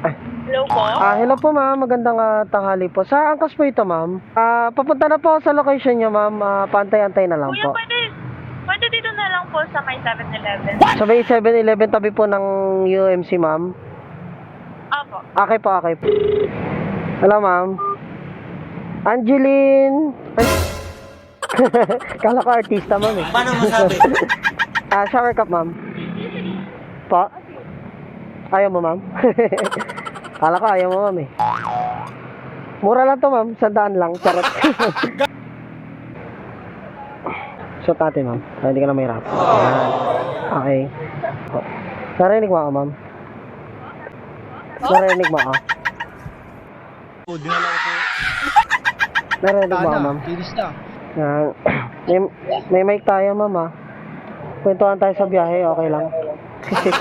Hello po? Hello po ma'am, magandang tanghali po. Sa angkas po ito ma'am. Papunta na po ako sa location niyo ma'am. Pantay-antay na lang Kuya, po. pwede dito na lang po sa may 7-Eleven. Sa may 7-Eleven tabi po ng UMC ma'am. Opo. Okay po, okay po. Hello ma'am. Angeline. Ay. Kala ko artista ma'am eh. Paano mo sabi? Shower cup ma'am. Po? Ayaw mo ma'am? Kala ko ayaw mo ma'am eh. Mura lang to ma'am, 100 lang. Charot. Shot natin ma'am, para hindi ka na mahirap. Ayan. Okay. Narinig mo ako ma'am? Narinig mo ako? Narinig mo ako ma'am? May mic tayo ma'am ah. Kwentuhan tayo sa biyahe, okay lang.